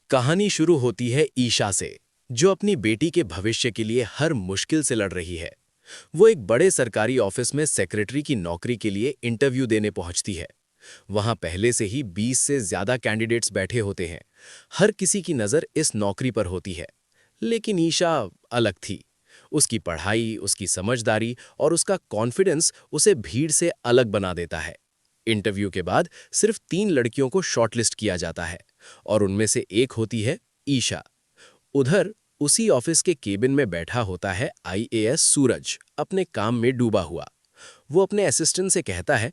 कहानी शुरू होती है ईशा से, जो अपनी बेटी के भविष्य के लिए हर मुश्किल से लड़ रही है। वो एक बड़े सरकारी ऑफिस में सेक्रेटरी की नौकरी के लिए इंटरव्यू देने पहुंचती है। वहां पहले से ही 20 से ज्यादा कैंडिडेट्स बैठे होते हैं। हर किसी की नज़र इस नौकरी पर होती है। लेकिन ईशा अलग थी। उसकी पढ़ाई, उसकी समझदारी और उसका कॉन्फिडेंस उसे भीड़ से अलग बना देता है। इंटरव्यू के बाद सिर्फ 3 लड़कियों को शॉर्टलिस्ट किया जाता है और उनमें से एक होती है ईशा। उधर उसी ऑफिस के केबिन में बैठा होता है आईएएस सूरज, अपने काम में डूबा हुआ। वो अपने असिस्टेंट से कहता है,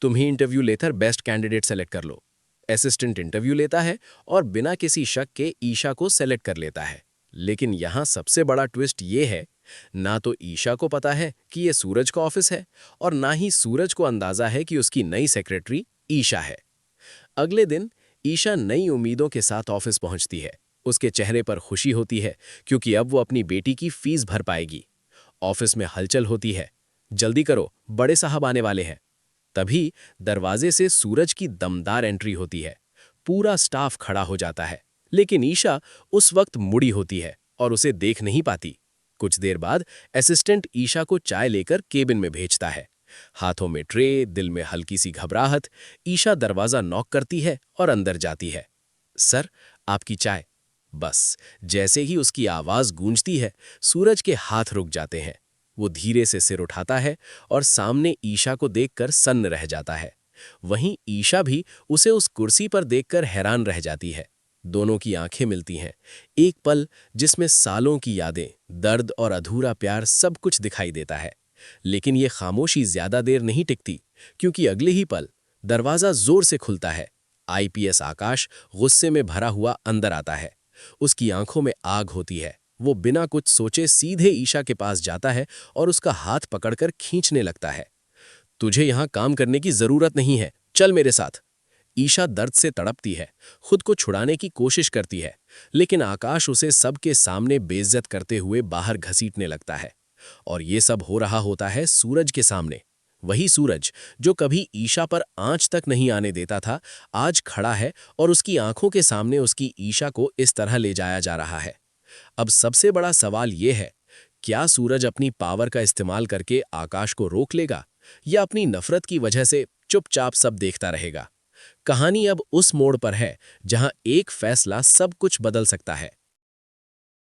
तुम ही इंटरव्यू लेकर बेस्ट कैंडिडेट सेलेक्ट कर लो। असिस्टेंट इंटरव्यू लेता है और बिना किसी शक के ईशा को सेलेक्ट कर लेता है। लेकिन यहाँ सबसे बड़ा ट्विस्ट ये है, ना तो ईशा को पता है कि ये सूरज का ऑफिस है और ना ही सूरज को अंदाजा है कि उसकी नई सेक्रेटरी ईशा है। अगले दिन ईशा नई उम्मीदों के साथ ऑफिस पहुंचती है। उसके चेहरे पर खुशी होती है क्योंकि अब वो अपनी बेटी की फीस भर पाएगी। ऑफिस में हलचल होती है, जल्दी करो, बड़े साहब आने वाले हैं। तभी दरवाजे से सूरज की दमदार एंट्री होती है। पूरा स्टाफ खड़ा हो जाता है, लेकिन ईशा उस वक्त मुड़ी होती है और उसे देख नहीं पाती। कुछ देर बाद असिस्टेंट ईशा को चाय लेकर केबिन में भेजता है। हाथों में ट्रे, दिल में हल्की सी घबराहट, ईशा दरवाजा नॉक करती है और अंदर जाती है। सर, आपकी चाय। बस जैसे ही उसकी आवाज गूंजती है, सूरज के हाथ रुक जाते हैं। वो धीरे से सिर उठाता है और सामने ईशा को देखकर सन्न रह जाता है। वहीं ईशा भी उसे उस कुर्सी पर देखकर हैरान रह जाती है। दोनों की आंखें मिलती हैं। एक पल जिसमें सालों की यादें, दर्द और अधूरा प्यार सब कुछ दिखाई देता है। लेकिन ये खामोशी ज्यादा देर नहीं टिकती, क्योंकि अगले ही पल दरवाजा जोर से खुलता है। आईपीएस आकाश गुस्से में भरा हुआ अंदर आता है। उसकी आंखों में आग होती है। वो बिना कुछ सोचे सीधे ईशा के पास जाता है और उसका हाथ पकड़कर खींचने लगता है। तुझे यहां काम करने की जरूरत नहीं है, चल मेरे साथ। ईशा दर्द से तड़पती है, खुद को छुड़ाने की कोशिश करती है, लेकिन आकाश उसे सबके सामने बेइज्जत करते हुए बाहर घसीटने लगता है। और ये सब हो रहा होता है सूरज के सामने। वही सूरज जो कभी ईशा पर आंच तक नहीं आने देता था, आज खड़ा है और उसकी आंखों के सामने उसकी ईशा को इस तरह ले जाया जा रहा है। अब सबसे बड़ा सवाल ये है, क्या सूरज अपनी पावर का इस्तेमाल करके आकाश को रोक लेगा या अपनी नफरत की वजह से चुपचाप सब देखता रहेगा? कहानी अब उस मोड़ पर है जहां एक फैसला सब कुछ बदल सकता है।